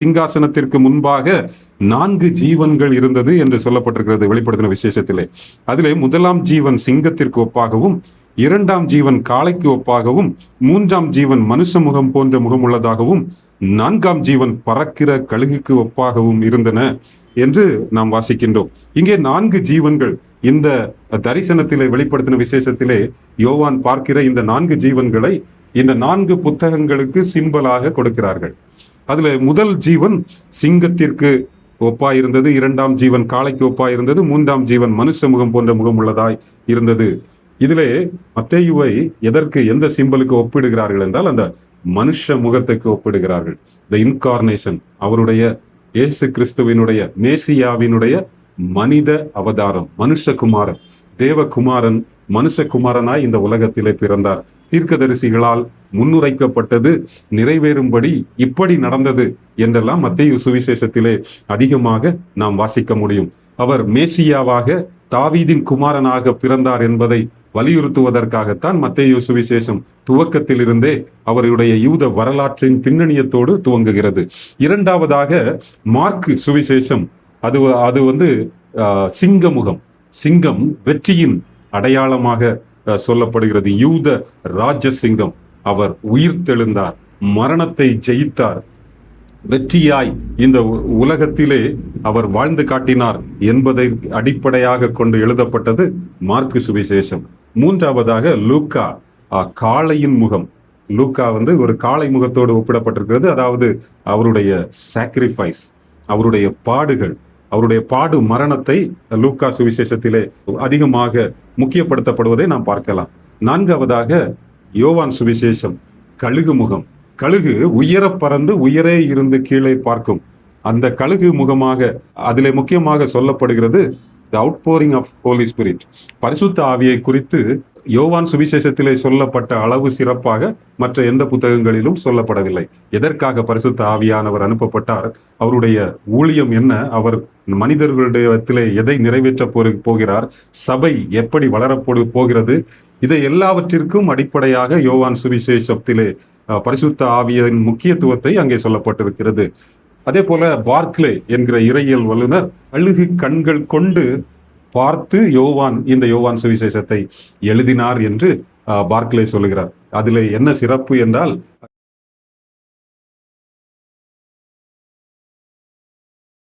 சிங்காசனத்திற்கு முன்பாக 4 ஜீவன்கள் இருந்தது என்று சொல்லப்பட்டிருக்கிறது வெளிப்படுத்தின விசேஷத்திலே. அதிலே முதலாம் ஜீவன் சிங்கத்திற்கு ஒப்பாகவும், 2ஆம் ஜீவன் காளைக்கு ஒப்பாகவும், 3ஆம் ஜீவன் மனுஷ முகம் போன்ற முகம் உள்ளதாகவும், 4ஆம் ஜீவன் பறக்கிற கழுகுக்கு ஒப்பாகவும் இருந்தன என்று நாம் வாசிக்கின்றோம். இங்கே 4 ஜீவன்கள் இந்த தரிசனத்திலே வெளிப்படுத்தின விசேஷத்திலே யோவான் பார்க்கிற இந்த 4 ஜீவன்களை இந்த 4 புத்தகங்களுக்கு சிம்பலாக கொடுக்கிறார்கள். அதுல முதல் ஜீவன் சிங்கத்திற்கு ஒப்பாயிருந்தது, 2ஆம் ஜீவன் காளைக்கு ஒப்பாயிருந்தது, 3ஆம் ஜீவன் மனுஷ முகம் போன்ற முகம் உள்ளதாய் இருந்தது. இதிலே மத்தேயுவை எதற்கு, எந்த சிம்பலுக்கு ஒப்பிடுகிறார்கள் என்றால் அந்த மனுஷ முகத்துக்கு ஒப்பிடுகிறார்கள். த இன்கார்னேஷன், அவருடைய இயேசு கிறிஸ்துவினுடைய மேசியாவினுடைய மனித அவதாரம், மனுஷகுமாரன், தேவகுமாரன் மனுஷகுமாரனாய் இந்த உலகத்திலே பிறந்தார். தீர்க்கதரிசிகளால் முன்னுரைக்கப்பட்டது நிறைவேறும்படி இப்படி நடந்தது என்றெல்லாம் மத்தேயு சுவிசேஷத்திலே அதிகமாக நாம் வாசிக்க முடியும். அவர் மேசியாவாக தாவீதின் குமாரனாக பிறந்தார் என்பதை வலியுறுத்துவதற்காகத்தான் மத்தேயு சுவிசேஷம் துவக்கத்திலிருந்தே அவருடைய யூத வரலாற்றின் பின்னணியத்தோடு துவங்குகிறது. இரண்டாவதாக மார்க்கு சுவிசேஷம், அது சிங்கமுகம், சிங்கம் வெற்றியின் அடையாளமாக சொல்லப்படுகிறது. யூத ராஜசிங்கம், அவர் உயிர்த்தெழுந்தார், மரணத்தை ஜெயித்தார், வெற்றியாய் இந்த உலகத்திலே அவர் வாழ்ந்து காட்டினார் என்பதை அடிப்படையாக கொண்டு எழுதப்பட்டது மார்க்கு சுவிசேஷம். மூன்றாவதாக லூக்கா, காளையின் முகம். லூக்கா ஒரு காளை முகத்தோடு ஒப்பிடப்பட்டிருக்கிறது. அதாவது அவருடைய சாக்ரிஃபைஸ், அவருடைய பாடுகள், அவருடைய பாடு மரணத்தை லூக்கா சுவிசேஷத்திலே அதிகமாக முக்கியப்படுத்தப்படுவதை நாம் பார்க்கலாம். நான்காவதாக யோவான் சுவிசேஷம், கழுகு முகம். கழுகு உயர பறந்து உயரே இருந்து கீழே பார்க்கும் அந்த கழுகு முகமாக அதிலே முக்கியமாக சொல்லப்படுகிறது the outpouring of Holy Spirit. பரிசுத்த ஆவியை குறித்து யோவான் சுவிசேஷத்திலே சொல்லப்பட்ட அளவு சிறப்பாக மற்ற எந்த புத்தகங்களிலும் சொல்லப்படவில்லை. எதற்காக பரிசுத்த ஆவியானவர் அனுப்பப்பட்டார், அவருடைய ஊழியம் என்ன, அவர் மனிதர்களுடைய எதை நிறைவேற்ற போகிறார், சபை எப்படி வளரப்போடு போகிறது, இதை எல்லாவற்றிற்கும் அடிப்படையாக யோவான் சுவிசேஷத்திலே பரிசுத்த ஆவியின் முக்கியத்துவத்தை அங்கே சொல்லப்பட்டிருக்கிறது. அதே போல பார்க்லே என்கிற இறையியல் வல்லுனர் அழுகு கண்கள் கொண்டு பார்த்து இந்த யோவான் சுவிசேஷத்தை எழுதினார் என்று பார்க்லே சொல்லுகிறார். அதிலே என்ன சிறப்பு என்றால்,